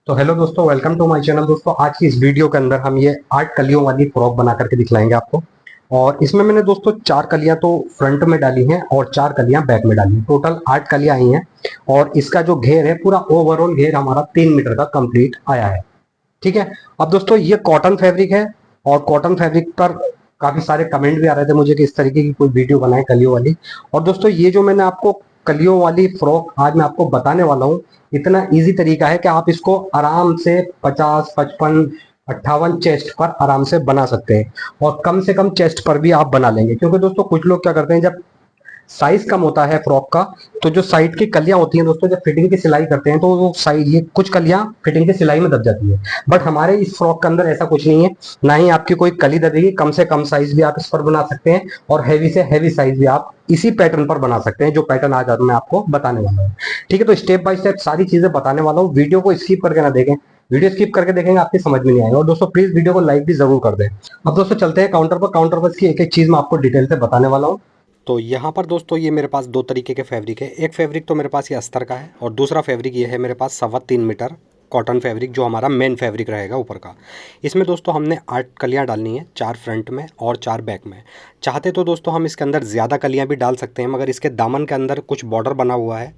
तो हेलो दोस्तों, welcome to my channel. दोस्तों आज की इस वीडियो के अंदर हम ये 8 कलियों वाली फ्रॉक बना करके दिखलाएंगे आपको। और इसमें मैंने दोस्तों 4 कलियां तो फ्रंट में डाली हैं और 4 कलियां बैक में डाली हैं। टोटल 8 कलियां आई हैं। और इसका जो घेर है, पूरा ओवरऑल घेर हमारा 3 मीटर का कंप्लीट आया है। ठीक है। अब दोस्तों ये कॉटन फैब्रिक है। और कॉटन फैब्रिक पर काफी सारे कमेंट भी आ रहे थे मुझे कि इस तरीके की कोई वीडियो बनाए कलियों वाली। और दोस्तों ये जो मैंने आपको कलियों वाली फ्रॉक आज मैं आपको बताने वाला हूँ, इतना इजी तरीका है कि आप इसको आराम से 50, 55, 58 चेस्ट पर आराम से बना सकते हैं। और कम से कम चेस्ट पर भी आप बना लेंगे, क्योंकि दोस्तों कुछ लोग क्या करते हैं, जब साइज कम होता है फ्रॉक का, तो जो साइड की कलियां होती हैं दोस्तों, जब फिटिंग की सिलाई करते हैं तो वो साइड, ये कुछ कलियां फिटिंग की सिलाई में दब जाती है। बट हमारे इस फ्रॉक के अंदर ऐसा कुछ नहीं है। ना ही आपकी कोई कली दबेगी। कम से कम साइज भी आप इस पर बना सकते हैं और हैवी से हैवी साइज भी आप इसी पैटर्न पर बना सकते हैं, जो पैटर्न आज मैं आपको बताने वाला हूँ। ठीक है, तो स्टेप बाय स्टेप सारी चीजें बताने वाला हूँ। वीडियो को स्किप करके ना देखें। वीडियो स्किप करके देखेंगे आपकी समझ में नहीं आएगा। और दोस्तों प्लीज वीडियो को लाइक भी जरूर कर दें। अब दोस्तों चलते हैं काउंटर पर। काउंटर पर इसकी एक एक चीज मैं आपको डिटेल से बताने वाला हूँ। तो यहाँ पर दोस्तों ये मेरे पास दो तरीके के फैब्रिक है। एक फैब्रिक तो मेरे पास ये अस्तर का है और दूसरा फैब्रिक ये है मेरे पास 3.25 मीटर कॉटन फैब्रिक, जो हमारा मेन फैब्रिक रहेगा ऊपर का। इसमें दोस्तों हमने 8 कलियाँ डालनी है, 4 फ्रंट में और 4 बैक में। चाहते तो दोस्तों हम इसके अंदर ज़्यादा कलियाँ भी डाल सकते हैं, मगर इसके दामन के अंदर कुछ बॉर्डर बना हुआ है,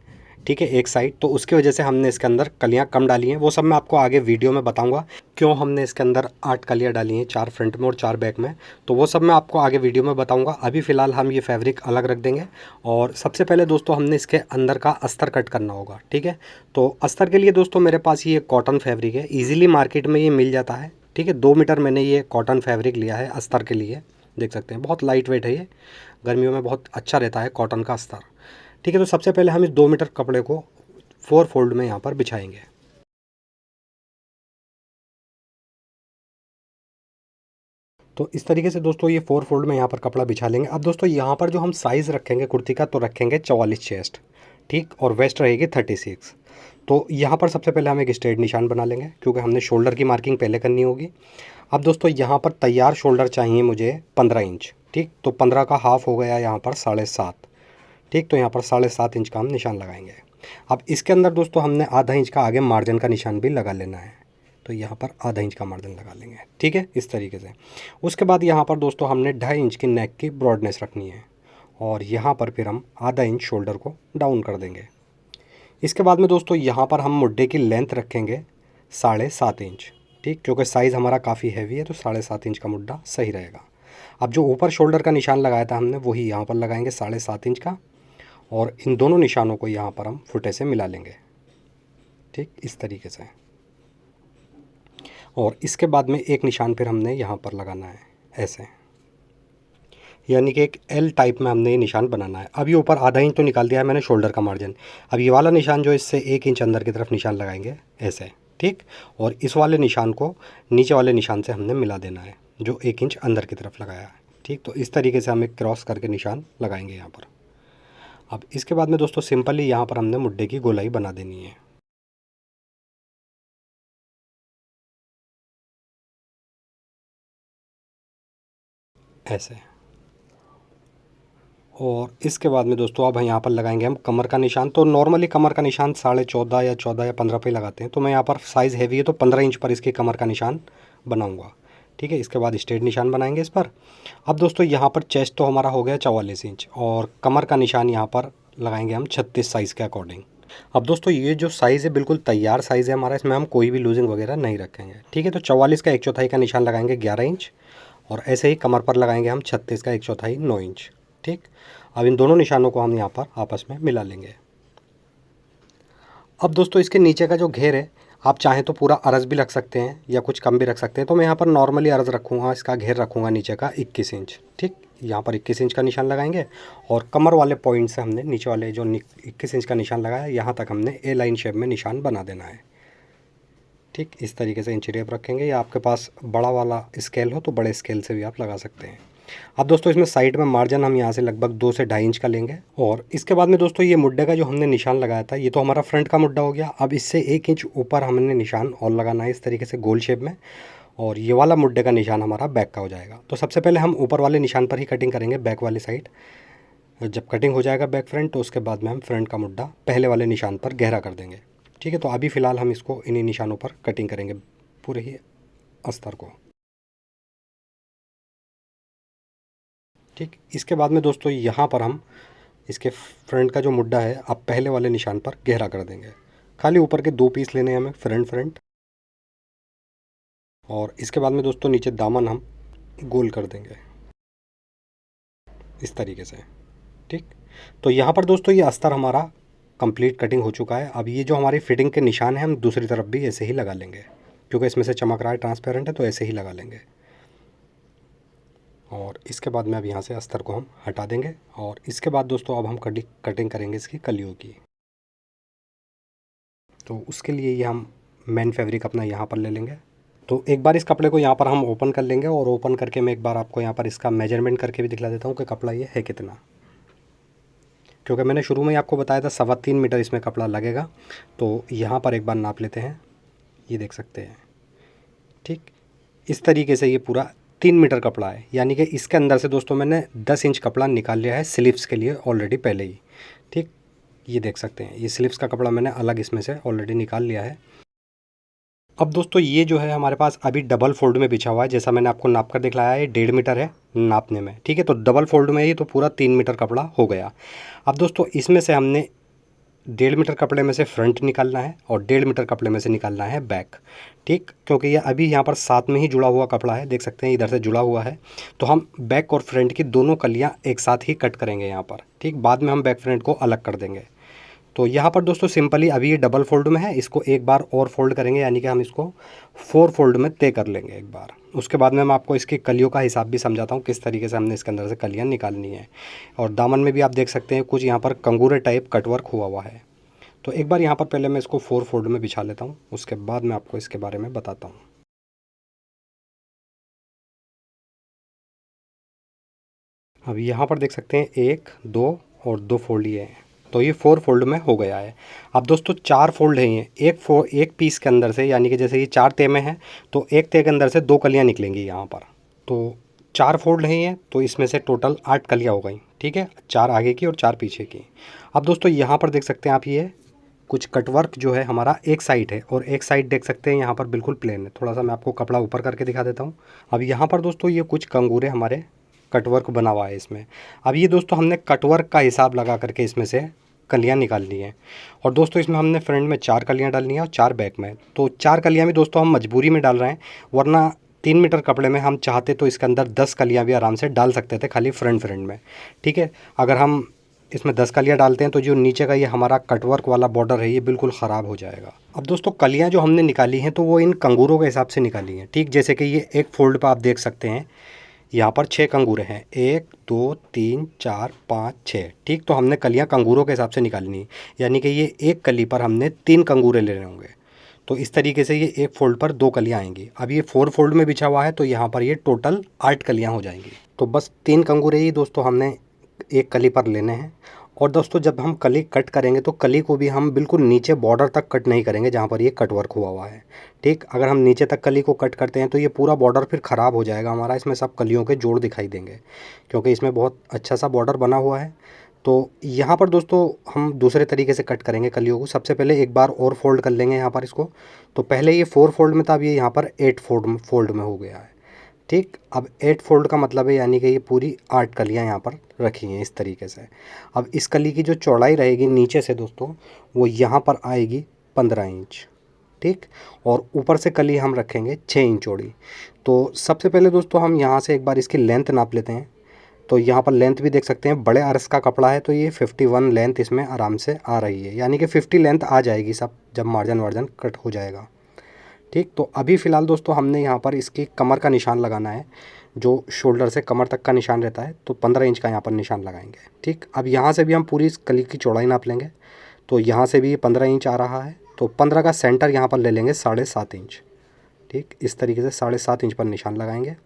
ठीक है, एक साइड, तो उसकी वजह से हमने इसके अंदर कलियाँ कम डाली हैं। वो सब मैं आपको आगे वीडियो में बताऊंगा क्यों हमने इसके अंदर 8 कलियाँ डाली हैं, 4 फ्रंट में और 4 बैक में। तो वो सब मैं आपको आगे वीडियो में बताऊंगा। अभी फ़िलहाल हम ये फैब्रिक अलग रख देंगे। और सबसे पहले दोस्तों हमने इसके अंदर का अस्तर कट करना होगा, ठीक है। तो अस्तर के लिए दोस्तों मेरे पास ये कॉटन फैब्रिक है, ईजिली मार्केट में ये मिल जाता है, ठीक है। 2 मीटर मैंने ये कॉटन फैब्रिक लिया है अस्तर के लिए। देख सकते हैं बहुत लाइट वेट है ये, गर्मियों में बहुत अच्छा रहता है कॉटन का अस्तर, ठीक है। तो सबसे पहले हम इस 2 मीटर कपड़े को 4 फोल्ड में यहाँ पर बिछाएंगे। तो इस तरीके से दोस्तों ये 4 फोल्ड में यहाँ पर कपड़ा बिछा लेंगे। अब दोस्तों यहाँ पर जो हम साइज़ रखेंगे कुर्ती का, तो रखेंगे 44 चेस्ट, ठीक, और वेस्ट रहेगी 36। तो यहाँ पर सबसे पहले हम एक स्ट्रेट निशान बना लेंगे, क्योंकि हमने शोल्डर की मार्किंग पहले करनी होगी। अब दोस्तों यहाँ पर तैयार शोल्डर चाहिए मुझे 15 इंच, ठीक। तो 15 का हाफ हो गया यहाँ पर 7.5, ठीक। तो यहाँ पर 7.5 इंच का हम निशान लगाएंगे। अब इसके अंदर दोस्तों हमने आधा इंच का आगे मार्जिन का निशान भी लगा लेना है। तो यहाँ पर आधा इंच का मार्जिन लगा लेंगे, ठीक है, इस तरीके से। उसके बाद यहाँ पर दोस्तों हमने 2.5 इंच की नेक की ब्रॉडनेस रखनी है। और यहाँ पर फिर हम आधा इंच शोल्डर को डाउन कर देंगे। इसके बाद में दोस्तों यहाँ पर हम मुड्ढे की लेंथ रखेंगे 7.5 इंच, ठीक, क्योंकि साइज़ हमारा काफ़ी हैवी है, तो 7.5 इंच का मुड्ढा सही रहेगा। अब जो ऊपर शोल्डर का निशान लगाया था हमने, वही यहाँ पर लगाएंगे 7.5 इंच का। और इन दोनों निशानों को यहाँ पर हम फुटे से मिला लेंगे, ठीक, इस तरीके से। और इसके बाद में एक निशान फिर हमने यहाँ पर लगाना है ऐसे, यानी कि एक एल टाइप में हमने ये निशान बनाना है। अब ये ऊपर आधा इंच तो निकाल दिया है मैंने शोल्डर का मार्जिन। अब ये वाला निशान जो इससे 1 इंच अंदर की तरफ निशान लगाएंगे ऐसे, ठीक। और इस वाले निशान को नीचे वाले निशान से हमने मिला देना है, जो 1 इंच अंदर की तरफ लगाया है, ठीक। तो इस तरीके से हम एक क्रॉस करके निशान लगाएंगे यहाँ पर। अब इसके बाद में दोस्तों सिंपली यहाँ पर हमने मुड्ढे की गोलाई बना देनी है ऐसे। और इसके बाद में दोस्तों अब यहाँ पर लगाएंगे हम कमर का निशान। तो नॉर्मली कमर का निशान 14.5 या 14 या 15 पे लगाते हैं। तो मैं यहाँ पर साइज़ हैवी है तो 15 इंच पर इसकी कमर का निशान बनाऊंगा, ठीक है। इसके बाद स्ट्रेट निशान बनाएंगे इस पर। अब दोस्तों यहाँ पर चेस्ट तो हमारा हो गया 44 इंच और कमर का निशान यहाँ पर लगाएंगे हम 36 साइज़ के अकॉर्डिंग। अब दोस्तों ये जो साइज़ है बिल्कुल तैयार साइज़ है हमारा, इसमें हम कोई भी लूजिंग वगैरह नहीं रखेंगे, ठीक है। तो 44 का 1/4 का निशान लगाएंगे 11 इंच और ऐसे ही कमर पर लगाएंगे हम 36 का 1/4 9 इंच, ठीक। अब इन दोनों निशानों को हम यहाँ पर आपस में मिला लेंगे। अब दोस्तों इसके नीचे का जो घेर है, आप चाहें तो पूरा अरज भी रख सकते हैं या कुछ कम भी रख सकते हैं। तो मैं यहाँ पर नॉर्मली अरज रखूँगा, इसका घेर रखूँगा नीचे का 21 इंच, ठीक। यहाँ पर 21 इंच का निशान लगाएंगे और कमर वाले पॉइंट से हमने नीचे वाले जो 21 इंच का निशान लगाया, यहाँ तक हमने ए लाइन शेप में निशान बना देना है, ठीक। इस तरीके से इंची टेप रखेंगे, या आपके पास बड़ा वाला स्केल हो तो बड़े स्केल से भी आप लगा सकते हैं। अब दोस्तों इसमें साइड में मार्जिन हम यहाँ से लगभग 2 से 2.5 इंच का लेंगे। और इसके बाद में दोस्तों ये मुड्ढे का जो हमने निशान लगाया था, ये तो हमारा फ्रंट का मुड्ढा हो गया। अब इससे 1 इंच ऊपर हमने निशान और लगाना है इस तरीके से गोल शेप में, और ये वाला मुड्ढे का निशान हमारा बैक का हो जाएगा। तो सबसे पहले हम ऊपर वाले निशान पर ही कटिंग करेंगे, बैक वाली साइड। जब कटिंग हो जाएगा बैक फ्रंट, तो उसके बाद में हम फ्रंट का मुड्ढा पहले वाले निशान पर गहरा कर देंगे। ठीक है, तो अभी फ़िलहाल हम इसको इन्हीं निशानों पर कटिंग करेंगे पूरे ही अस्तर को। ठीक, इसके बाद में दोस्तों यहाँ पर हम इसके फ्रंट का जो मुड्ढा है आप पहले वाले निशान पर गहरा कर देंगे। खाली ऊपर के 2 पीस लेने हैं हमें फ्रंट। और इसके बाद में दोस्तों नीचे दामन हम गोल कर देंगे इस तरीके से। ठीक, तो यहाँ पर दोस्तों ये अस्तर हमारा कंप्लीट कटिंग हो चुका है। अब ये जो हमारी फिटिंग के निशान हैं हम दूसरी तरफ भी ऐसे ही लगा लेंगे, क्योंकि इसमें से चमक रहा है, ट्रांसपेरेंट है, तो ऐसे ही लगा लेंगे। और इसके बाद में अब यहाँ से अस्तर को हम हटा देंगे। और इसके बाद दोस्तों अब हम कटिंग करेंगे इसकी कलियों की। तो उसके लिए ये हम मेन फैब्रिक अपना यहाँ पर ले लेंगे। तो एक बार इस कपड़े को यहाँ पर हम ओपन कर लेंगे, और ओपन करके मैं एक बार आपको यहाँ पर इसका मेजरमेंट करके भी दिखला देता हूँ कि कपड़ा ये है कितना। क्योंकि मैंने शुरू में ही आपको बताया था 3.25 मीटर इसमें कपड़ा लगेगा। तो यहाँ पर एक बार नाप लेते हैं, ये देख सकते हैं। ठीक, इस तरीके से ये पूरा 3 मीटर कपड़ा है, यानी कि इसके अंदर से दोस्तों मैंने 10 इंच कपड़ा निकाल लिया है स्लीव्स के लिए ऑलरेडी पहले ही। ठीक, ये देख सकते हैं, ये स्लीव्स का कपड़ा मैंने अलग इसमें से ऑलरेडी निकाल लिया है। अब दोस्तों ये जो है हमारे पास अभी डबल फोल्ड में बिछा हुआ है, जैसा मैंने आपको नाप कर दिखलाया है 1.5 मीटर है नापने में। ठीक है, तो डबल फोल्ड में ही तो पूरा 3 मीटर कपड़ा हो गया। अब दोस्तों इसमें से हमने 1.5 मीटर कपड़े में से फ्रंट निकालना है और 1.5 मीटर कपड़े में से निकालना है बैक। ठीक, क्योंकि ये अभी यहाँ पर साथ में ही जुड़ा हुआ कपड़ा है, देख सकते हैं इधर से जुड़ा हुआ है। तो हम बैक और फ्रंट की दोनों कलियाँ एक साथ ही कट करेंगे यहाँ पर। ठीक, बाद में हम बैक फ्रंट को अलग कर देंगे। तो यहाँ पर दोस्तों सिंपली अभी ये डबल फोल्ड में है, इसको एक बार और फोल्ड करेंगे, यानी कि हम इसको 4 फोल्ड में तय कर लेंगे एक बार। उसके बाद में मैं आपको इसकी कलियों का हिसाब भी समझाता हूँ किस तरीके से हमने इसके अंदर से कलियाँ निकालनी है। और दामन में भी आप देख सकते हैं कुछ यहाँ पर कंगूरे टाइप कटवर्क हुआ है। तो एक बार यहाँ पर पहले मैं इसको 4 फोल्ड में बिछा लेता हूँ, उसके बाद मैं आपको इसके बारे में बताता हूँ। अब यहाँ पर देख सकते हैं 1, 2 और 2 फोल्ड ये हैं, तो ये 4 फोल्ड में हो गया है। अब दोस्तों 4 फोल्ड हैं ये, एक पीस के अंदर से, यानी कि जैसे ये 4 तय में है तो एक तय के अंदर से 2 कलियाँ निकलेंगी यहाँ पर। तो 4 फोल्ड हैं ये, तो इसमें से टोटल 8 कलियाँ हो गई। ठीक है, 4 आगे की और 4 पीछे की। अब दोस्तों यहाँ पर देख सकते हैं आप, ये कुछ कटवर्क जो है हमारा एक साइड है और एक साइड देख सकते हैं यहाँ पर बिल्कुल प्लेन है। थोड़ा सा मैं आपको कपड़ा ऊपर करके दिखा देता हूँ। अब यहाँ पर दोस्तों ये कुछ कंगूरे हमारे कटवर्क बना हुआ है इसमें। अब ये दोस्तों हमने कटवर्क का हिसाब लगा करके इसमें से कलियाँ निकालनी है। और दोस्तों इसमें हमने फ्रंट में 4 कलियाँ डालनी है और 4 बैक में। तो 4 कलियाँ भी दोस्तों हम मजबूरी में डाल रहे हैं, वरना 3 मीटर कपड़े में हम चाहते तो इसके अंदर 10 कलियाँ भी आराम से डाल सकते थे, खाली फ्रंट में। ठीक है, अगर हम इसमें 10 कलियाँ डालते हैं तो जो नीचे का ये हमारा कटवर्क वाला बॉर्डर है ये बिल्कुल ख़राब हो जाएगा। अब दोस्तों कलियाँ जो हमने निकाली हैं तो वो इन कंगूरों के हिसाब से निकाली हैं। ठीक, जैसे कि ये एक फोल्ड पर आप देख सकते हैं यहाँ पर 6 कंगूरे हैं, 1, 2, 3, 4, 5, 6। ठीक, तो हमने कलियाँ कंगूरों के हिसाब से निकालनी है, यानी कि ये एक कली पर हमने 3 कंगूरे लेने होंगे। तो इस तरीके से ये एक फोल्ड पर 2 कलियाँ आएंगी। अब ये 4 फोल्ड में बिछा हुआ है तो यहाँ पर ये टोटल 8 कलियाँ हो जाएंगी। तो बस 3 कंगूरे ही दोस्तों हमने एक कली पर लेने हैं। और दोस्तों जब हम कली कट करेंगे तो कली को भी हम बिल्कुल नीचे बॉर्डर तक कट नहीं करेंगे जहाँ पर ये कट वर्क हुआ है। ठीक, अगर हम नीचे तक कली को कट करते हैं तो ये पूरा बॉर्डर फिर ख़राब हो जाएगा हमारा, इसमें सब कलियों के जोड़ दिखाई देंगे, क्योंकि इसमें बहुत अच्छा सा बॉर्डर बना हुआ है। तो यहाँ पर दोस्तों हम दूसरे तरीके से कट करेंगे कलियों को। सबसे पहले एक बार और फोल्ड कर लेंगे यहाँ पर इसको। तो पहले ये 4 फोल्ड में था, अब ये यहाँ पर 8 फोल्ड में हो गया है। ठीक, अब 8 फोल्ड का मतलब है यानी कि ये पूरी 8 कलियाँ यहाँ पर रखी हैं इस तरीके से। अब इस कली की जो चौड़ाई रहेगी नीचे से दोस्तों वो यहाँ पर आएगी 15 इंच। ठीक, और ऊपर से कली हम रखेंगे 6 इंच चौड़ी। तो सबसे पहले दोस्तों हम यहाँ से एक बार इसकी लेंथ नाप लेते हैं। तो यहाँ पर लेंथ भी देख सकते हैं, बड़े अर्स का कपड़ा है तो ये 51 लेंथ इसमें आराम से आ रही है, यानी कि 50 लेंथ आ जाएगी सब जब मार्जिन वार्जिन कट हो जाएगा। ठीक, तो अभी फ़िलहाल दोस्तों हमने यहाँ पर इसकी कमर का निशान लगाना है, जो शोल्डर से कमर तक का निशान रहता है, तो 15 इंच का यहाँ पर निशान लगाएंगे। ठीक, अब यहाँ से भी हम पूरी इस कली की चौड़ाई नाप लेंगे। तो यहाँ से भी 15 इंच आ रहा है, तो 15 का सेंटर यहाँ पर ले लेंगे 7.5 इंच। ठीक, इस तरीके से 7.5 इंच पर निशान लगाएंगे।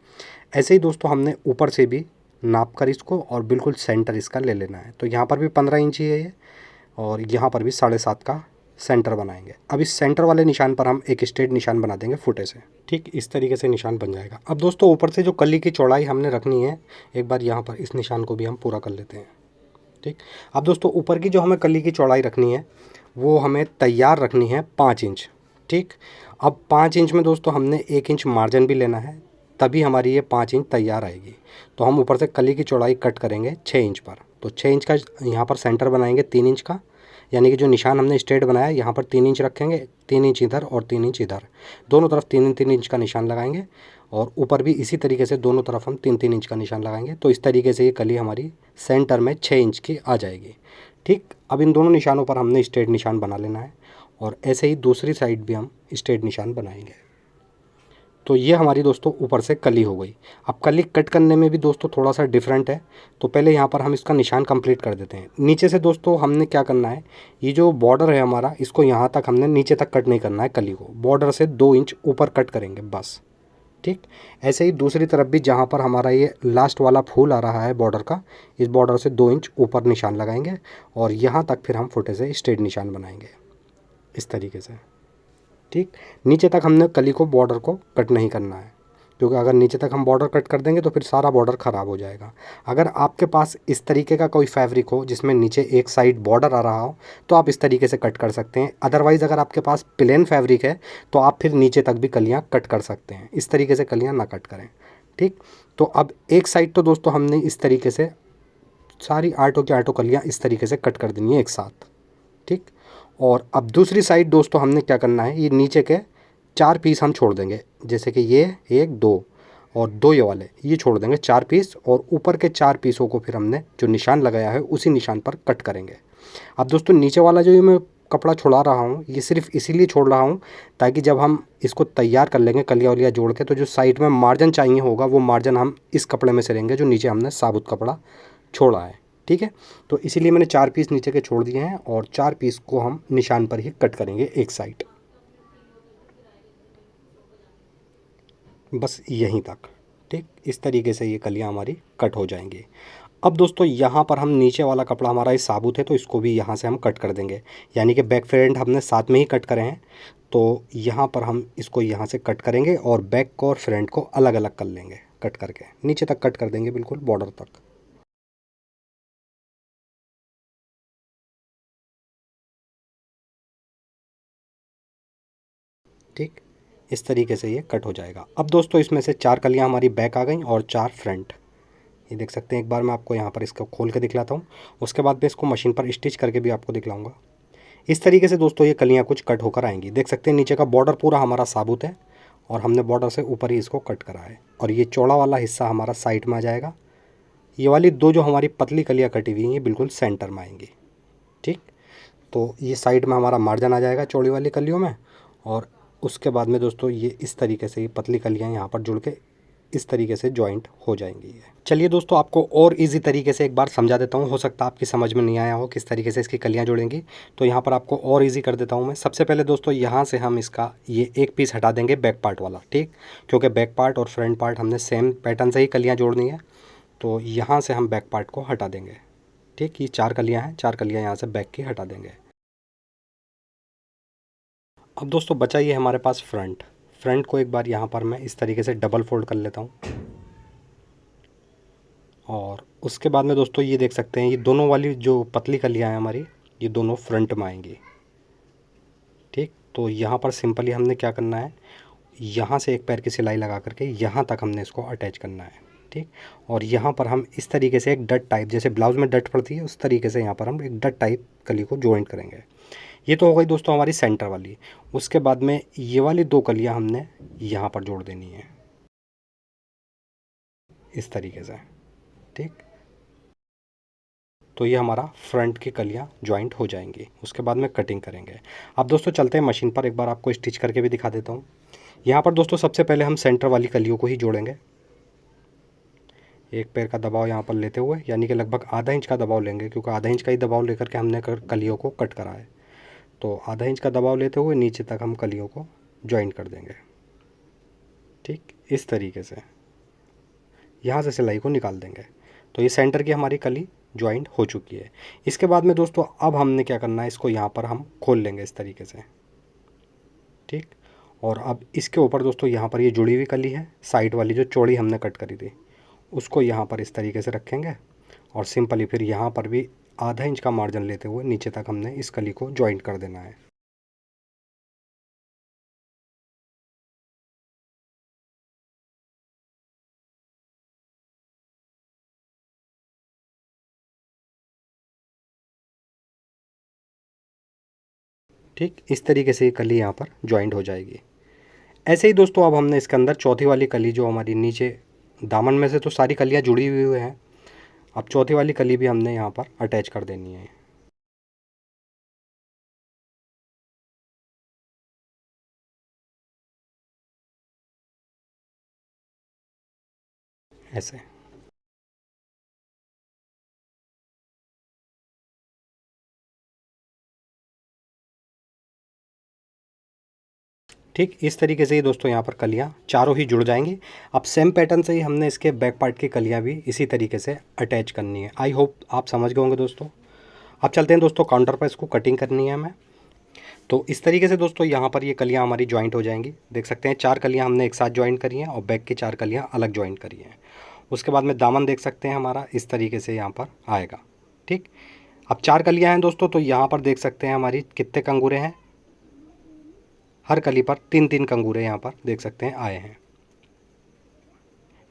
ऐसे ही दोस्तों हमने ऊपर से भी नाप कर इसको और बिल्कुल सेंटर इसका ले लेना है। तो यहाँ पर भी 15 इंच ही है ये, और यहाँ पर भी 7.5 का सेंटर बनाएंगे। अब इस सेंटर वाले निशान पर हम एक स्ट्रेट निशान बना देंगे फुटे से। ठीक, इस तरीके से निशान बन जाएगा। अब दोस्तों ऊपर से जो कली की चौड़ाई हमने रखनी है, एक बार यहाँ पर इस निशान को भी हम पूरा कर लेते हैं। ठीक, अब दोस्तों ऊपर की जो हमें कली की चौड़ाई रखनी है वो हमें तैयार रखनी है 5 इंच। ठीक, अब 5 इंच में दोस्तों हमने 1 इंच मार्जिन भी लेना है, तभी हमारी ये 5 इंच तैयार आएगी। तो हम ऊपर से कली की चौड़ाई कट करेंगे 6 इंच पर। तो 6 इंच का यहाँ पर सेंटर बनाएंगे 3 इंच का, यानी कि जो निशान हमने स्ट्रेट बनाया यहाँ पर 3 इंच रखेंगे, 3 इंच इधर और 3 इंच इधर, दोनों तरफ 3-3 इंच का निशान लगाएंगे। और ऊपर भी इसी तरीके से दोनों तरफ हम 3-3 इंच का निशान लगाएंगे। तो इस तरीके से ये कली हमारी सेंटर में 6 इंच की आ जाएगी। ठीक, अब इन दोनों निशानों पर हमने स्ट्रेट निशान बना लेना है और ऐसे ही दूसरी साइड भी हम स्ट्रेट निशान बनाएंगे। तो ये हमारी दोस्तों ऊपर से कली हो गई। अब कली कट करने में भी दोस्तों थोड़ा सा डिफरेंट है, तो पहले यहाँ पर हम इसका निशान कंप्लीट कर देते हैं। नीचे से दोस्तों हमने क्या करना है, ये जो बॉर्डर है हमारा, इसको यहाँ तक हमने नीचे तक कट नहीं करना है, कली को बॉर्डर से 2 इंच ऊपर कट करेंगे बस। ठीक, ऐसे ही दूसरी तरफ भी जहाँ पर हमारा ये लास्ट वाला फूल आ रहा है बॉर्डर का, इस बॉर्डर से 2 इंच ऊपर निशान लगाएंगे और यहाँ तक फिर हम फुटे से स्ट्रेट निशान बनाएंगे इस तरीके से। ठीक, नीचे तक हमने कली को बॉर्डर को कट नहीं करना है, क्योंकि अगर नीचे तक हम बॉर्डर कट कर देंगे तो फिर सारा बॉर्डर ख़राब हो जाएगा। अगर आपके पास इस तरीके का कोई फैब्रिक हो जिसमें नीचे एक साइड बॉर्डर आ रहा हो तो आप इस तरीके से कट कर सकते हैं। अदरवाइज़ अगर आपके पास प्लेन फैब्रिक है तो आप फिर नीचे तक भी कलियाँ कट कर सकते हैं। इस तरीके से कलियाँ ना कट करें। ठीक, तो अब एक साइड तो दोस्तों हमने इस तरीके से सारी आटों की आटों कलियाँ इस तरीके से कट कर देनी है एक साथ। ठीक, और अब दूसरी साइड दोस्तों हमने क्या करना है, ये नीचे के 4 पीस हम छोड़ देंगे, जैसे कि ये 1 2 और 2 ये वाले, ये छोड़ देंगे 4 पीस, और ऊपर के 4 पीसों को फिर हमने जो निशान लगाया है उसी निशान पर कट करेंगे। अब दोस्तों नीचे वाला जो ये मैं कपड़ा छोड़ा रहा हूँ, ये सिर्फ इसीलिए छोड़ रहा हूँ ताकि जब हम इसको तैयार कर लेंगे कलिया वलिया जोड़ के, तो जो साइड में मार्जिन चाहिए होगा वो मार्जिन हम इस कपड़े में से लेंगे जो नीचे हमने साबुत कपड़ा छोड़ा है। ठीक है, तो इसीलिए मैंने 4 पीस नीचे के छोड़ दिए हैं और 4 पीस को हम निशान पर ही कट करेंगे एक साइड, बस यहीं तक। ठीक, इस तरीके से ये कलियाँ हमारी कट हो जाएंगी। अब दोस्तों यहाँ पर हम नीचे वाला कपड़ा हमारा ये साबुत है तो इसको भी यहाँ से हम कट कर देंगे, यानी कि बैक फ्रंट हमने साथ में ही कट करे हैं, तो यहाँ पर हम इसको यहाँ से कट करेंगे और बैक को और फ्रंट को अलग अलग कर लेंगे, कट करके नीचे तक कट कर देंगे बिल्कुल बॉर्डर तक। ठीक, इस तरीके से ये कट हो जाएगा। अब दोस्तों इसमें से 4 कलियाँ हमारी बैक आ गई और 4 फ्रंट, ये देख सकते हैं। एक बार मैं आपको यहाँ पर इसको खोल के दिखलाता हूँ, उसके बाद मैं इसको मशीन पर स्टिच करके भी आपको दिखलाऊंगा। इस तरीके से दोस्तों ये कलियाँ कुछ कट होकर आएंगी। देख सकते हैं नीचे का बॉर्डर पूरा हमारा साबुत है और हमने बॉर्डर से ऊपर ही इसको कट करा है, और ये चौड़ा वाला हिस्सा हमारा साइड में आ जाएगा। ये वाली 2 जो हमारी पतली कलियाँ कटी हुई हैं ये बिल्कुल सेंटर में आएंगी। ठीक, तो ये साइड में हमारा मार्जिन आ जाएगा चौड़ी वाली कलियों में, और उसके बाद में दोस्तों ये इस तरीके से ये पतली कलियाँ यहाँ पर जुड़ के इस तरीके से जॉइंट हो जाएंगी ये। चलिए दोस्तों आपको और इजी तरीके से एक बार समझा देता हूँ, हो सकता है आपकी समझ में नहीं आया हो किस तरीके से इसकी कलियाँ जुड़ेंगी, तो यहाँ पर आपको और इजी कर देता हूँ मैं। सबसे पहले दोस्तों यहाँ से हम इसका ये एक पीस हटा देंगे बैक पार्ट वाला। ठीक, क्योंकि बैक पार्ट और फ्रंट पार्ट हमने सेम पैटर्न से ही कलियाँ जोड़नी है, तो यहाँ से हम बैक पार्ट को हटा देंगे। ठीक, ये 4 कलियाँ हैं, 4 कलियाँ यहाँ से बैक की हटा देंगे। अब दोस्तों बचा ये हमारे पास फ्रंट। फ्रंट को एक बार यहाँ पर मैं इस तरीके से डबल फोल्ड कर लेता हूँ, और उसके बाद में दोस्तों ये देख सकते हैं ये दोनों वाली जो पतली कलियाँ हैं हमारी, ये दोनों फ्रंट में आएंगी। ठीक, तो यहाँ पर सिंपली हमने क्या करना है, यहाँ से एक पैर की सिलाई लगा करके यहाँ तक हमने इसको अटैच करना है। ठीक, और यहाँ पर हम इस तरीके से एक डट टाइप, जैसे ब्लाउज़ में डट पड़ती है उस तरीके से यहाँ पर हम एक डट टाइप कली को जॉइंट करेंगे। ये तो हो गई दोस्तों हमारी सेंटर वाली। उसके बाद में ये वाली 2 कलियाँ हमने यहाँ पर जोड़ देनी है इस तरीके से। ठीक, तो ये हमारा फ्रंट की कलियाँ जॉइंट हो जाएंगी। उसके बाद में कटिंग करेंगे। अब दोस्तों चलते हैं मशीन पर, एक बार आपको स्टिच करके भी दिखा देता हूँ। यहाँ पर दोस्तों सबसे पहले हम सेंटर वाली कलियों को ही जोड़ेंगे, एक पैर का दबाव यहाँ पर लेते हुए, यानी कि लगभग आधा इंच का दबाव लेंगे, क्योंकि आधा इंच का ही दबाव लेकर के हमने कलियों को कट करा है। तो आधा इंच का दबाव लेते हुए नीचे तक हम कलियों को जॉइंट कर देंगे। ठीक, इस तरीके से यहाँ से सिलाई को निकाल देंगे। तो ये सेंटर की हमारी कली जॉइंट हो चुकी है। इसके बाद में दोस्तों अब हमने क्या करना है, इसको यहाँ पर हम खोल लेंगे इस तरीके से। ठीक, और अब इसके ऊपर दोस्तों यहाँ पर ये जुड़ी हुई कली है साइड वाली जो चौड़ी हमने कट करी थी, उसको यहाँ पर इस तरीके से रखेंगे और सिंपली फिर यहाँ पर भी आधा इंच का मार्जिन लेते हुए नीचे तक हमने इस कली को जॉइंट कर देना है। ठीक इस तरीके से ये कली यहाँ पर जॉइंट हो जाएगी। ऐसे ही दोस्तों अब हमने इसके अंदर चौथी वाली कली जो हमारी नीचे दामन में से तो सारी कलियाँ जुड़ी हुई हैं, अब चौथी वाली कली भी हमने यहाँ पर अटैच कर देनी है ऐसे। ठीक इस तरीके से ही दोस्तों यहाँ पर कलियाँ चारों ही जुड़ जाएंगी। अब सेम पैटर्न से ही हमने इसके बैक पार्ट की कलियाँ भी इसी तरीके से अटैच करनी है। आई होप आप समझ गए होंगे दोस्तों। अब चलते हैं दोस्तों काउंटर पर इसको कटिंग करनी है हमें। तो इस तरीके से दोस्तों यहाँ पर ये कलियाँ हमारी जॉइंट हो जाएंगी। देख सकते हैं 4 कलियाँ हमने एक साथ जॉइंट करी हैं और बैक की 4 कलियाँ अलग जॉइंट करी हैं। उसके बाद में दामन देख सकते हैं हमारा इस तरीके से यहाँ पर आएगा। ठीक अब 4 कलियाँ हैं दोस्तों, तो यहाँ पर देख सकते हैं हमारी कितने कंगूरे हैं। हर कली पर 3-3 कंगूरे यहाँ पर देख सकते हैं आए हैं,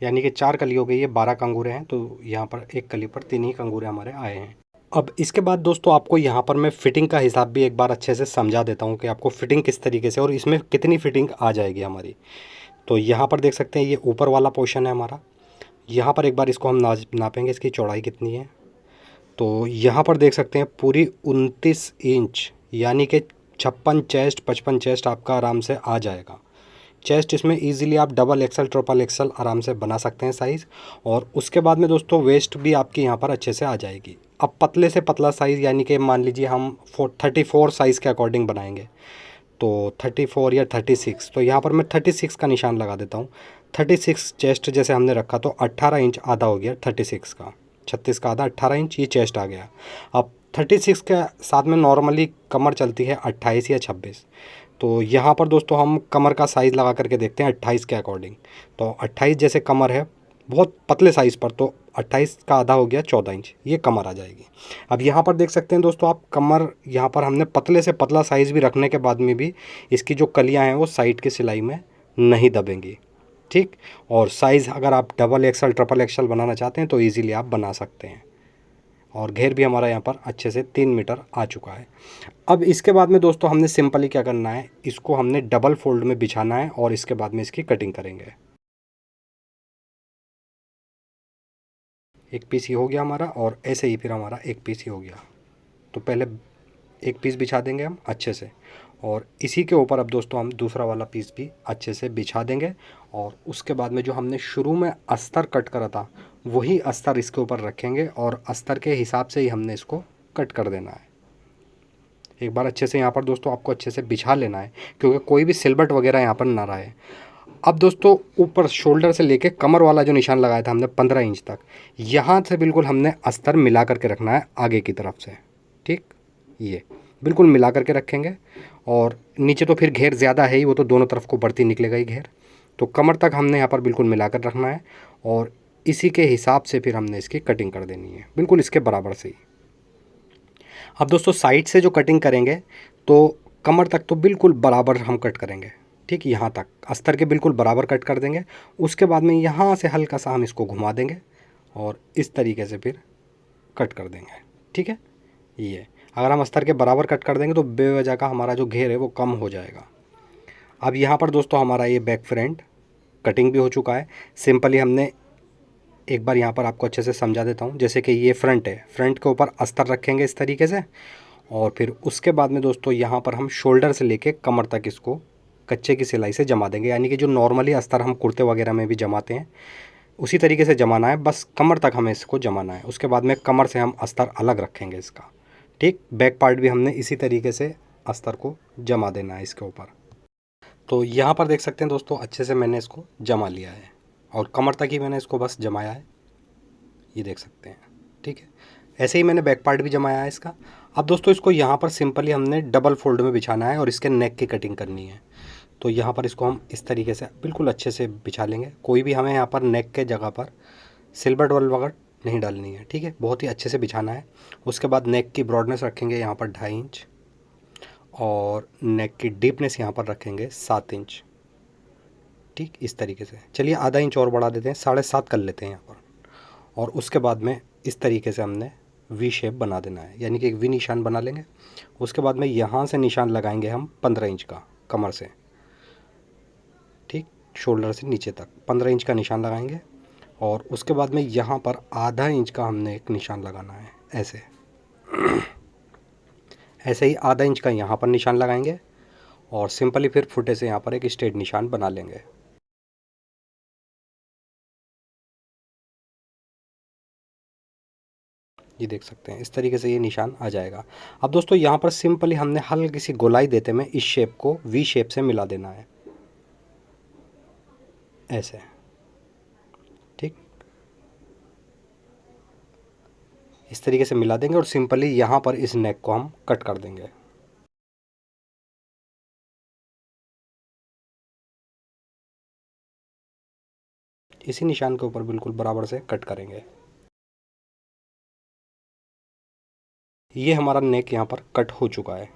यानी कि 4 कली हो गई, ये 12 कंगूरे हैं, तो यहाँ पर एक कली पर 3 ही कंगूरे हमारे आए हैं। अब इसके बाद दोस्तों आपको यहाँ पर मैं फ़िटिंग का हिसाब भी एक बार अच्छे से समझा देता हूँ कि आपको फ़िटिंग किस तरीके से और इसमें कितनी फ़िटिंग आ जाएगी हमारी। तो यहाँ पर देख सकते हैं ये ऊपर वाला पोर्शन है हमारा। यहाँ पर एक बार इसको हम नापेंगे इसकी चौड़ाई कितनी है। तो यहाँ पर देख सकते हैं पूरी 29 इंच, यानी कि 56 चेस्ट 55 चेस्ट आपका आराम से आ जाएगा। चेस्ट इसमें इजीली आप डबल एक्सल ट्रिपल एक्सल आराम से बना सकते हैं साइज़। और उसके बाद में दोस्तों वेस्ट भी आपकी यहाँ पर अच्छे से आ जाएगी। अब पतले से पतला साइज़, यानी कि मान लीजिए हम 34 साइज़ के अकॉर्डिंग बनाएंगे, तो 34 या 36, तो यहाँ पर मैं 36 का निशान लगा देता हूँ। 36 चेस्ट जैसे हमने रखा तो 18 इंच आधा हो गया 36 का, 36 का आधा 18 इंच ये चेस्ट आ गया। अब 36 के साथ में नॉर्मली कमर चलती है 28 या 26, तो यहाँ पर दोस्तों हम कमर का साइज़ लगा करके देखते हैं 28 के अकॉर्डिंग। तो 28 जैसे कमर है बहुत पतले साइज़ पर, तो 28 का आधा हो गया 14 इंच, ये कमर आ जाएगी। अब यहाँ पर देख सकते हैं दोस्तों आप कमर, यहाँ पर हमने पतले से पतला साइज़ भी रखने के बाद में भी इसकी जो कलियाँ हैं वो साइड की सिलाई में नहीं दबेंगी। ठीक, और साइज़ अगर आप डबल एक्सल ट्रिपल एक्सल बनाना चाहते हैं तो ईज़िली आप बना सकते हैं। और घेर भी हमारा यहाँ पर अच्छे से 3 मीटर आ चुका है। अब इसके बाद में दोस्तों हमने सिंपली क्या करना है, इसको हमने डबल फोल्ड में बिछाना है और इसके बाद में इसकी कटिंग करेंगे। एक पीस ही हो गया हमारा और ऐसे ही फिर हमारा एक पीस ही हो गया। तो पहले एक पीस बिछा देंगे हम अच्छे से और इसी के ऊपर अब दोस्तों हम दूसरा वाला पीस भी अच्छे से बिछा देंगे। और उसके बाद में जो हमने शुरू में अस्तर कट करा था वही अस्तर इसके ऊपर रखेंगे और अस्तर के हिसाब से ही हमने इसको कट कर देना है। एक बार अच्छे से यहाँ पर दोस्तों आपको अच्छे से बिछा लेना है, क्योंकि कोई भी सिलबट वगैरह यहाँ पर ना रहे। अब दोस्तों ऊपर शोल्डर से लेके कमर वाला जो निशान लगाया था हमने 15 इंच तक, यहाँ से बिल्कुल हमने अस्तर मिला करके रखना है आगे की तरफ से। ठीक, ये बिल्कुल मिला करके रखेंगे। और नीचे तो फिर घेर ज़्यादा है ही, वो तो दोनों तरफ को बढ़ती निकलेगा ही घेर, तो कमर तक हमने यहाँ पर बिल्कुल मिला कर रखना है और इसी के हिसाब से फिर हमने इसकी कटिंग कर देनी है, बिल्कुल इसके बराबर से ही। अब दोस्तों साइड से जो कटिंग करेंगे तो कमर तक तो बिल्कुल बराबर हम कट करेंगे। ठीक, यहाँ तक अस्तर के बिल्कुल बराबर कट कर देंगे। उसके बाद में यहाँ से हल्का सा हम इसको घुमा देंगे और इस तरीके से फिर कट कर देंगे। ठीक है, ये अगर हम अस्तर के बराबर कट कर देंगे तो बेवजह का हमारा जो घेर है वो कम हो जाएगा। अब यहाँ पर दोस्तों हमारा ये बैक फ्रंट कटिंग भी हो चुका है। सिंपली हमने एक बार यहाँ पर आपको अच्छे से समझा देता हूँ। जैसे कि ये फ्रंट है, फ्रंट के ऊपर अस्तर रखेंगे इस तरीके से और फिर उसके बाद में दोस्तों यहाँ पर हम शोल्डर से लेके कमर तक इसको कच्चे की सिलाई से जमा देंगे, यानी कि जो नॉर्मली अस्तर हम कुर्ते वगैरह में भी जमाते हैं उसी तरीके से जमाना है, बस कमर तक हमें इसको जमाना है। उसके बाद में कमर से हम अस्तर अलग रखेंगे इसका। ठीक, बैक पार्ट भी हमने इसी तरीके से अस्तर को जमा देना है इसके ऊपर। तो यहाँ पर देख सकते हैं दोस्तों अच्छे से मैंने इसको जमा लिया है और कमर तक ही मैंने इसको बस जमाया है, ये देख सकते हैं। ठीक है, ऐसे ही मैंने बैक पार्ट भी जमाया है इसका। अब दोस्तों इसको यहाँ पर सिंपली हमने डबल फोल्ड में बिछाना है और इसके नेक की कटिंग करनी है। तो यहाँ पर इसको हम इस तरीके से बिल्कुल अच्छे से बिछा लेंगे। कोई भी हमें यहाँ पर नेक के जगह पर सिल्वर डबल वगैरह नहीं डालनी है, ठीक है। बहुत ही अच्छे से बिछाना है। उसके बाद नेक की ब्रॉडनेस रखेंगे यहाँ पर 2.5 इंच और नेक की डीपनेस यहाँ पर रखेंगे 7 इंच, ठीक, इस तरीके से। चलिए आधा इंच और बढ़ा देते हैं, 7.5 कर लेते हैं यहाँ पर। और उसके बाद में इस तरीके से हमने वी शेप बना देना है, यानी कि एक वी निशान बना लेंगे। उसके बाद में यहाँ से निशान लगाएंगे हम 15 इंच का, कमर से, ठीक, शोल्डर से नीचे तक 15 इंच का निशान लगाएंगे। और उसके बाद में यहाँ पर आधा इंच का हमने एक निशान लगाना है, ऐसे ऐसे ही आधा इंच का यहाँ पर निशान लगाएंगे और सिंपली फिर फुटे से यहाँ पर एक स्ट्रेट निशान बना लेंगे। ये देख सकते हैं, इस तरीके से ये निशान आ जाएगा। अब दोस्तों यहाँ पर सिंपली हमने हल्की सी गोलाई देते में इस शेप को वी शेप से मिला देना है, ऐसे, ठीक, इस तरीके से मिला देंगे और सिंपली यहाँ पर इस नेक को हम कट कर देंगे। इसी निशान के ऊपर बिल्कुल बराबर से कट करेंगे। ये हमारा नेक यहाँ पर कट हो चुका है,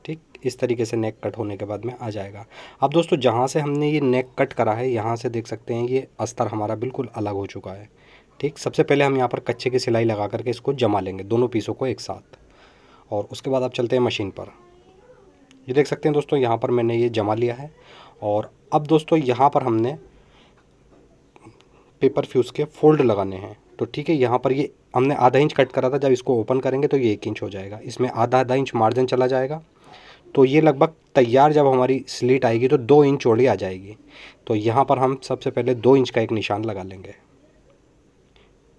ठीक, इस तरीके से नेक कट होने के बाद में आ जाएगा। अब दोस्तों जहाँ से हमने ये नेक कट करा है, यहाँ से देख सकते हैं ये अस्तर हमारा बिल्कुल अलग हो चुका है, ठीक। सबसे पहले हम यहाँ पर कच्चे की सिलाई लगा करके इसको जमा लेंगे, दोनों पीसों को एक साथ। और उसके बाद आप चलते हैं मशीन पर। ये देख सकते हैं दोस्तों, यहाँ पर मैंने ये जमा लिया है। और अब दोस्तों यहाँ पर हमने पेपर फ्यूज़ के फोल्ड लगाने हैं, तो ठीक है, यहाँ पर ये हमने आधा इंच कट करा था, जब इसको ओपन करेंगे तो ये 1 इंच हो जाएगा, इसमें आधा आधा इंच मार्जिन चला जाएगा। तो ये लगभग तैयार जब हमारी स्लीट आएगी तो 2 इंच चौड़ी आ जाएगी। तो यहाँ पर हम सबसे पहले 2 इंच का एक निशान लगा लेंगे,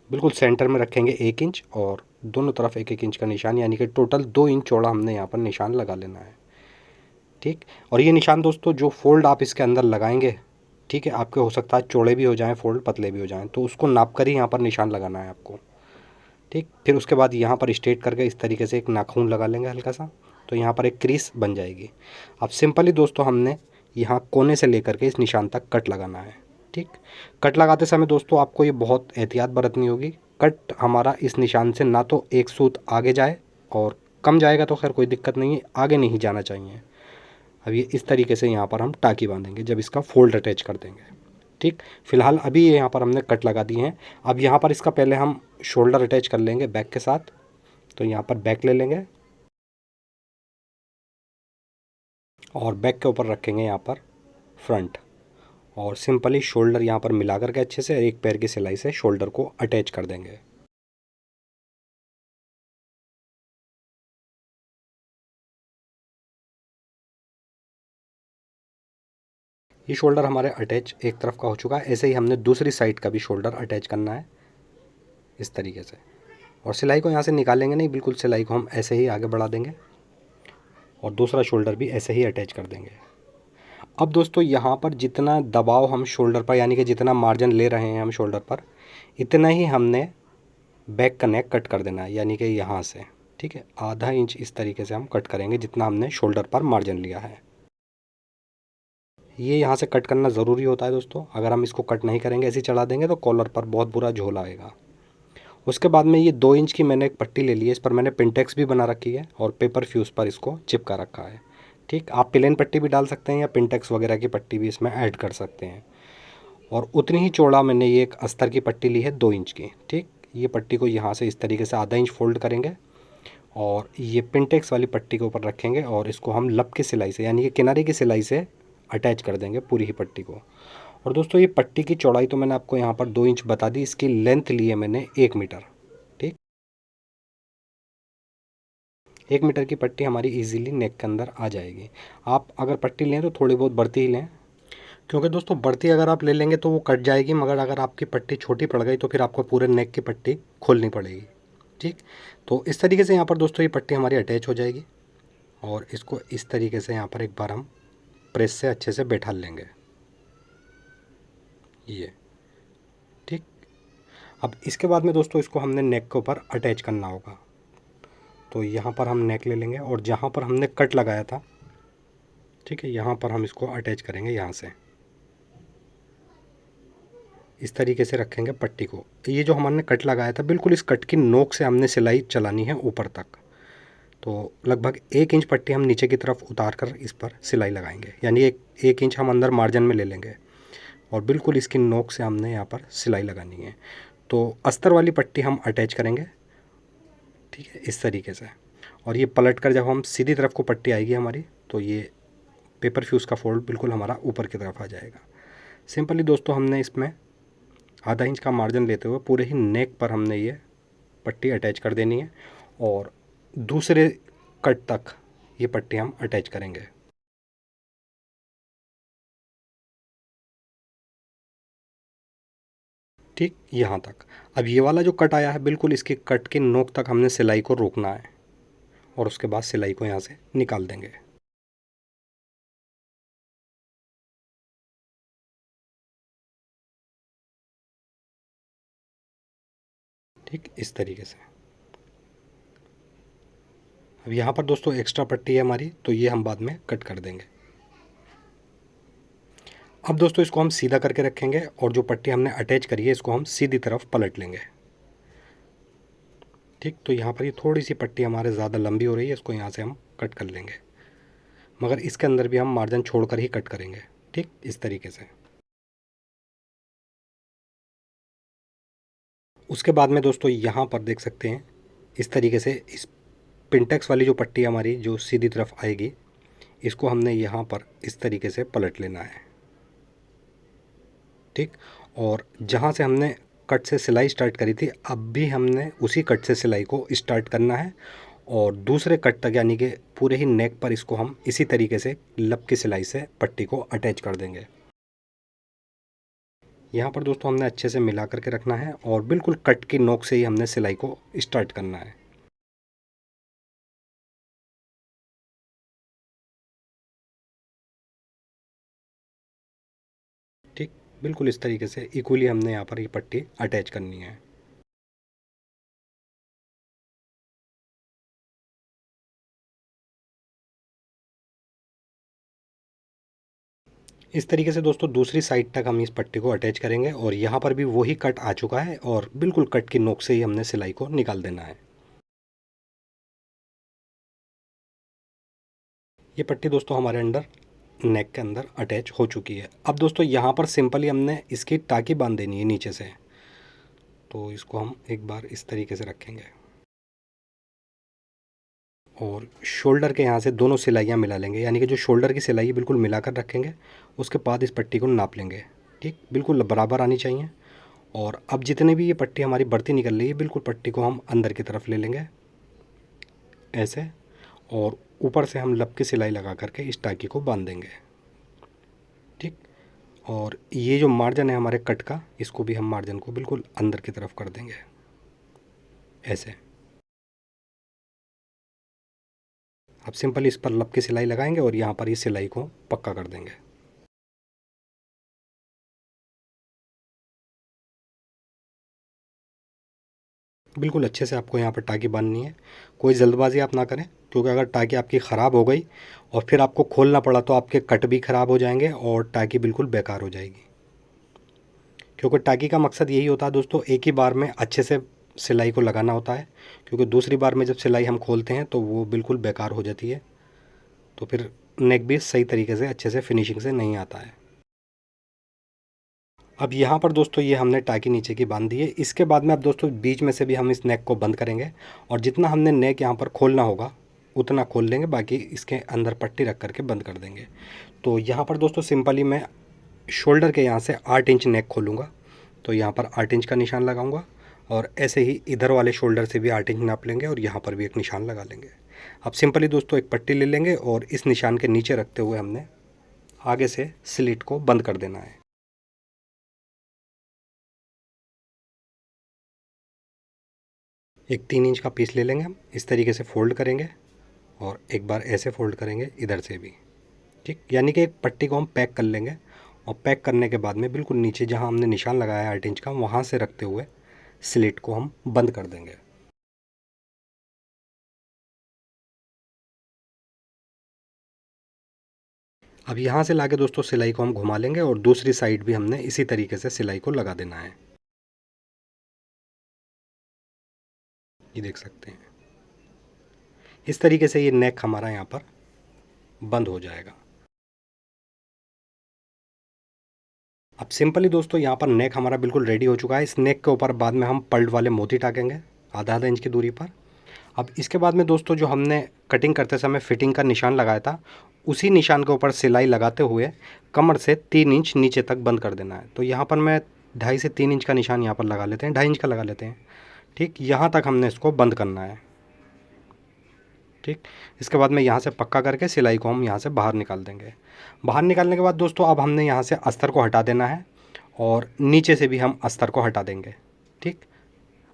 बिल्कुल सेंटर में रखेंगे 1 इंच और दोनों तरफ 1-1 इंच का निशान, यानी कि टोटल 2 इंच चौड़ा हमने यहाँ पर निशान लगा लेना है, ठीक। और ये निशान दोस्तों जो फोल्ड आप इसके अंदर लगाएंगे, ठीक है, आपके हो सकता है चौड़े भी हो जाएं, फोल्ड पतले भी हो जाएं, तो उसको नाप कर ही यहाँ पर निशान लगाना है आपको, ठीक। फिर उसके बाद यहाँ पर स्ट्रेट करके इस तरीके से एक नाखून लगा लेंगे हल्का सा, तो यहाँ पर एक क्रीज बन जाएगी। अब सिंपली दोस्तों हमने यहाँ कोने से लेकर के इस निशान तक कट लगाना है, ठीक। कट लगाते समय दोस्तों आपको ये बहुत एहतियात बरतनी होगी। कट हमारा इस निशान से ना तो एक सूत आगे जाए, और कम जाएगा तो खैर कोई दिक्कत नहीं है, आगे नहीं जाना चाहिए। अब ये इस तरीके से यहाँ पर हम टाँकी बांधेंगे जब इसका फोल्ड अटैच कर देंगे, ठीक। फिलहाल अभी ये यहाँ पर हमने कट लगा दिए हैं। अब यहाँ पर इसका पहले हम शोल्डर अटैच कर लेंगे बैक के साथ। तो यहाँ पर बैक ले लेंगे और बैक के ऊपर रखेंगे यहाँ पर फ्रंट, और सिंपली शोल्डर यहाँ पर मिला करके अच्छे से एक पैर की सिलाई से शोल्डर को अटैच कर देंगे। ये शोल्डर हमारे अटैच एक तरफ का हो चुका है। ऐसे ही हमने दूसरी साइड का भी शोल्डर अटैच करना है इस तरीके से, और सिलाई को यहाँ से निकालेंगे नहीं, बिल्कुल सिलाई को हम ऐसे ही आगे बढ़ा देंगे और दूसरा शोल्डर भी ऐसे ही अटैच कर देंगे। अब दोस्तों यहाँ पर जितना दबाव हम शोल्डर पर, यानी कि जितना मार्जिन ले रहे हैं हम शोल्डर पर, इतना ही हमने बैक का नेक कट कर देना है, यानी कि यहाँ से, ठीक है, आधा इंच इस तरीके से हम कट करेंगे जितना हमने शोल्डर पर मार्जिन लिया है। ये यहाँ से कट करना ज़रूरी होता है दोस्तों, अगर हम इसको कट नहीं करेंगे, ऐसे चढ़ा देंगे तो कॉलर पर बहुत बुरा झोल आएगा। उसके बाद में ये 2 इंच की मैंने एक पट्टी ले ली है, इस पर मैंने पिंटेक्स भी बना रखी है और पेपर फ्यूज़ पर इसको चिपका रखा है, ठीक। आप प्लेन पट्टी भी डाल सकते हैं या पिंटेक्स वगैरह की पट्टी भी इसमें ऐड कर सकते हैं। और उतनी ही चौड़ा मैंने ये एक अस्तर की पट्टी ली है 2 इंच की, ठीक। ये पट्टी को यहाँ से इस तरीके से आधा इंच फोल्ड करेंगे और ये पिंटेक्स वाली पट्टी के ऊपर रखेंगे और इसको हम लब की सिलाई से, यानी कि किनारे की सिलाई से अटैच कर देंगे पूरी ही पट्टी को। और दोस्तों ये पट्टी की चौड़ाई तो मैंने आपको यहाँ पर 2 इंच बता दी, इसकी लेंथ ली है मैंने 1 मीटर, ठीक। 1 मीटर की पट्टी हमारी इजीली नेक के अंदर आ जाएगी। आप अगर पट्टी लें तो थोड़ी बहुत बढ़ती ही लें, क्योंकि दोस्तों बढ़ती अगर आप ले लेंगे तो वो कट जाएगी, मगर अगर आपकी पट्टी छोटी पड़ गई तो फिर आपको पूरे नेक की पट्टी खोलनी पड़ेगी, ठीक। तो इस तरीके से यहाँ पर दोस्तों ये पट्टी हमारी अटैच हो जाएगी और इसको इस तरीके से यहाँ पर एक बार हम प्रेस से अच्छे से बैठा लेंगे, ये, ठीक। अब इसके बाद में दोस्तों इसको हमने नेक के ऊपर अटैच करना होगा। तो यहाँ पर हम नेक ले लेंगे और जहाँ पर हमने कट लगाया था, ठीक है, यहाँ पर हम इसको अटैच करेंगे यहाँ से, इस तरीके से रखेंगे पट्टी को। ये जो हमने कट लगाया था बिल्कुल इस कट की नोक से हमने सिलाई चलानी है ऊपर तक। तो लगभग 1 इंच पट्टी हम नीचे की तरफ उतार कर इस पर सिलाई लगाएंगे, यानी 1 इंच हम अंदर मार्जिन में ले लेंगे और बिल्कुल इसकी नोक से हमने यहाँ पर सिलाई लगानी है। तो अस्तर वाली पट्टी हम अटैच करेंगे, ठीक है, इस तरीके से। और ये पलट कर जब हम सीधी तरफ को पट्टी आएगी हमारी, तो ये पेपर फ्यूज़ का फोल्ड बिल्कुल हमारा ऊपर की तरफ आ जाएगा। सिंपली दोस्तों हमने इसमें ½ इंच का मार्जिन लेते हुए पूरे ही नेक पर हमने ये पट्टी अटैच कर देनी है और दूसरे कट तक ये पट्टी हम अटैच करेंगे। ठीक यहाँ तक। अब ये वाला जो कट आया है बिल्कुल इसके कट के नोक तक हमने सिलाई को रोकना है और उसके बाद सिलाई को यहाँ से निकाल देंगे। ठीक इस तरीके से। अब यहाँ पर दोस्तों एक्स्ट्रा पट्टी है हमारी, तो ये हम बाद में कट कर देंगे। अब दोस्तों इसको हम सीधा करके रखेंगे और जो पट्टी हमने अटैच करी है इसको हम सीधी तरफ पलट लेंगे। ठीक, तो यहाँ पर ये थोड़ी सी पट्टी हमारे ज़्यादा लंबी हो रही है, इसको यहाँ से हम कट कर लेंगे, मगर इसके अंदर भी हम मार्जिन छोड़कर ही कट करेंगे। ठीक इस तरीके से। उसके बाद में दोस्तों यहाँ पर देख सकते हैं इस तरीके से इस पिंटेक्स वाली जो पट्टी हमारी जो सीधी तरफ आएगी, इसको हमने यहाँ पर इस तरीके से पलट लेना है। ठीक, और जहाँ से हमने कट से सिलाई स्टार्ट करी थी अब भी हमने उसी कट से सिलाई को स्टार्ट करना है और दूसरे कट तक यानी कि पूरे ही नेक पर इसको हम इसी तरीके से लब की सिलाई से पट्टी को अटैच कर देंगे। यहाँ पर दोस्तों हमने अच्छे से मिला करके रखना है और बिल्कुल कट की नोक से ही हमने सिलाई को स्टार्ट करना है। ठीक, बिल्कुल इस तरीके से इक्वली हमने यहाँ पर ये पट्टी अटैच करनी है। इस तरीके से दोस्तों दूसरी साइड तक हम इस पट्टी को अटैच करेंगे और यहाँ पर भी वही कट आ चुका है और बिल्कुल कट की नोक से ही हमने सिलाई को निकाल देना है। ये पट्टी दोस्तों हमारे अंदर नेक के अंदर अटैच हो चुकी है। अब दोस्तों यहाँ पर सिंपली हमने इसकी टाकी बांध देनी है नीचे से, तो इसको हम एक बार इस तरीके से रखेंगे और शोल्डर के यहाँ से दोनों सिलाइयाँ मिला लेंगे, यानी कि जो शोल्डर की सिलाई बिल्कुल मिलाकर रखेंगे। उसके बाद इस पट्टी को नाप लेंगे। ठीक, बिल्कुल बराबर आनी चाहिए। और अब जितने भी ये पट्टी हमारी बढ़ती निकल रही है बिल्कुल पट्टी को हम अंदर की तरफ ले लेंगे ऐसे, और ऊपर से हम लब की सिलाई लगा करके इस टाकी को बांध देंगे। ठीक, और ये जो मार्जिन है हमारे कट का, इसको भी हम मार्जिन को बिल्कुल अंदर की तरफ कर देंगे ऐसे। अब सिंपल इस पर लब की सिलाई लगाएंगे और यहाँ पर इस सिलाई को पक्का कर देंगे। बिल्कुल अच्छे से आपको यहाँ पर टाकी बांधनी है। कोई जल्दबाजी आप ना करें, क्योंकि अगर टाकी आपकी ख़राब हो गई और फिर आपको खोलना पड़ा तो आपके कट भी ख़राब हो जाएंगे और टाकी बिल्कुल बेकार हो जाएगी। क्योंकि टाकी का मकसद यही होता है दोस्तों, एक ही बार में अच्छे से सिलाई को लगाना होता है, क्योंकि दूसरी बार में जब सिलाई हम खोलते हैं तो वो बिल्कुल बेकार हो जाती है, तो फिर नेक भी सही तरीके से अच्छे से फिनिशिंग से नहीं आता है। अब यहाँ पर दोस्तों ये हमने टाकी नीचे की बांध दी है। इसके बाद में अब दोस्तों बीच में से भी हम इस नेक को बंद करेंगे और जितना हमने नेक यहाँ पर खोलना होगा उतना खोल लेंगे, बाकी इसके अंदर पट्टी रख करके बंद कर देंगे। तो यहाँ पर दोस्तों सिंपली मैं शोल्डर के यहाँ से 8 इंच नेक खोलूँगा, तो यहाँ पर 8 इंच का निशान लगाऊंगा और ऐसे ही इधर वाले शोल्डर से भी 8 इंच नाप लेंगे और यहाँ पर भी एक निशान लगा लेंगे। अब सिंपली दोस्तों एक पट्टी ले लेंगे और इस निशान के नीचे रखते हुए हमने आगे से स्लिट को बंद कर देना है। एक 3 इंच का पीस ले लेंगे हम, इस तरीके से फोल्ड करेंगे और एक बार ऐसे फोल्ड करेंगे इधर से भी। ठीक, यानी कि एक पट्टी को हम पैक कर लेंगे और पैक करने के बाद में बिल्कुल नीचे जहाँ हमने निशान लगाया है 8 इंच का, वहाँ से रखते हुए स्लिट को हम बंद कर देंगे। अब यहाँ से लाके दोस्तों सिलाई को हम घुमा लेंगे और दूसरी साइड भी हमने इसी तरीके से सिलाई को लगा देना है। ये देख सकते हैं, इस तरीके से ये नेक हमारा यहाँ पर बंद हो जाएगा। अब सिंपली दोस्तों यहाँ पर नेक हमारा बिल्कुल रेडी हो चुका है। इस नेक के ऊपर बाद में हम पल्ट वाले मोती टाँकेंगे आधा आधा इंच की दूरी पर। अब इसके बाद में दोस्तों जो हमने कटिंग करते समय फिटिंग का निशान लगाया था, उसी निशान के ऊपर सिलाई लगाते हुए कमर से 3 इंच नीचे तक बंद कर देना है। तो यहाँ पर मैं 2.5 से 3 इंच का निशान यहाँ पर लगा लेते हैं, 2.5 इंच का लगा लेते हैं। ठीक, यहाँ तक हमने इसको बंद करना है। ठीक, इसके बाद में यहाँ से पक्का करके सिलाई को हम यहाँ से बाहर निकाल देंगे। बाहर निकालने के बाद दोस्तों अब हमने यहाँ से अस्तर को हटा देना है और नीचे से भी हम अस्तर को हटा देंगे। ठीक,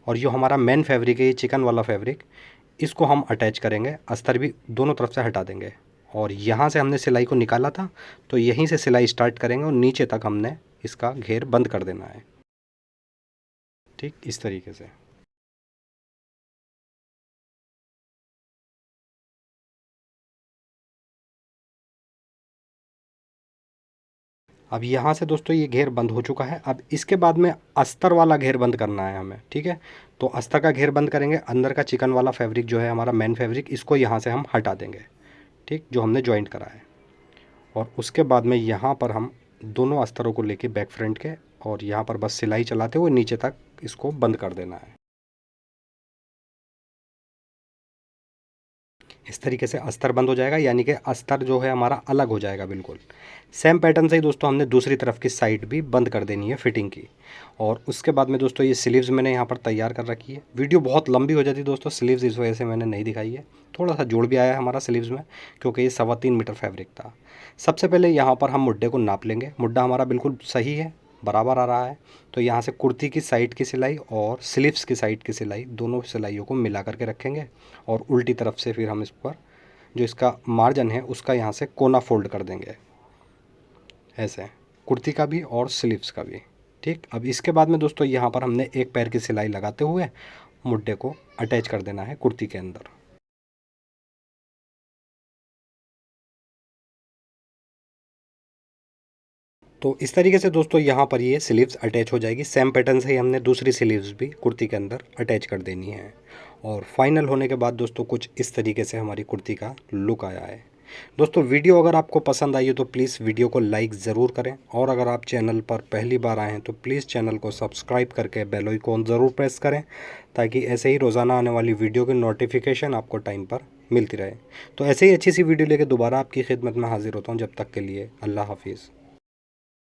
और जो हमारा मेन फैब्रिक है, ये चिकन वाला फैब्रिक, इसको हम अटैच करेंगे। अस्तर भी दोनों तरफ से हटा देंगे और यहाँ से हमने सिलाई को निकाला था तो यहीं से सिलाई स्टार्ट करेंगे और नीचे तक हमने इसका घेर बंद कर देना है। ठीक, इस तरीके से। अब यहाँ से दोस्तों ये घेर बंद हो चुका है। अब इसके बाद में अस्तर वाला घेर बंद करना है हमें। ठीक है, तो अस्तर का घेर बंद करेंगे। अंदर का चिकन वाला फैब्रिक जो है हमारा मेन फैब्रिक, इसको यहाँ से हम हटा देंगे। ठीक, जो हमने जॉइंट करा है। और उसके बाद में यहाँ पर हम दोनों अस्तरों को लेके बैक फ्रंट के और यहाँ पर बस सिलाई चलाते हुए नीचे तक इसको बंद कर देना है। इस तरीके से अस्तर बंद हो जाएगा, यानी कि अस्तर जो है हमारा अलग हो जाएगा बिल्कुल। सेम पैटर्न से ही दोस्तों हमने दूसरी तरफ की साइड भी बंद कर देनी है फिटिंग की। और उसके बाद में दोस्तों ये स्लीव्स मैंने यहाँ पर तैयार कर रखी है। वीडियो बहुत लंबी हो जाती है दोस्तों स्लीव्स, इस वजह से मैंने नहीं दिखाई है। थोड़ा सा जोड़ भी आया है हमारा स्लीव्स में, क्योंकि ये 3.25 मीटर फैब्रिक था। सबसे पहले यहाँ पर हम मुड्ढे को नाप लेंगे। मुड्ढा हमारा बिल्कुल सही है, बराबर आ रहा है। तो यहाँ से कुर्ती की साइड की सिलाई और स्लीव्स की साइड की सिलाई, दोनों सिलाइयों को मिला करके रखेंगे और उल्टी तरफ से फिर हम इस पर जो इसका मार्जिन है उसका यहाँ से कोना फोल्ड कर देंगे, ऐसे कुर्ती का भी और स्लीव्स का भी। ठीक, अब इसके बाद में दोस्तों यहाँ पर हमने एक पैर की सिलाई लगाते हुए मुड्ढे को अटैच कर देना है कुर्ती के अंदर। तो इस तरीके से दोस्तों यहाँ पर ये स्लीव्स अटैच हो जाएगी। सेम पैटर्न से ही हमने दूसरी स्लीव्स भी कुर्ती के अंदर अटैच कर देनी है। और फाइनल होने के बाद दोस्तों कुछ इस तरीके से हमारी कुर्ती का लुक आया है। दोस्तों वीडियो अगर आपको पसंद आई हो तो प्लीज़ वीडियो को लाइक ज़रूर करें, और अगर आप चैनल पर पहली बार आए हैं तो प्लीज़ चैनल को सब्सक्राइब करके बेल आइकन ज़रूर प्रेस करें, ताकि ऐसे ही रोज़ाना आने वाली वीडियो की नोटिफिकेशन आपको टाइम पर मिलती रहे। तो ऐसे ही अच्छी सी वीडियो लेकर दोबारा आपकी खिदमत में हाजिर होता हूँ। जब तक के लिए अल्लाह हाफिज़।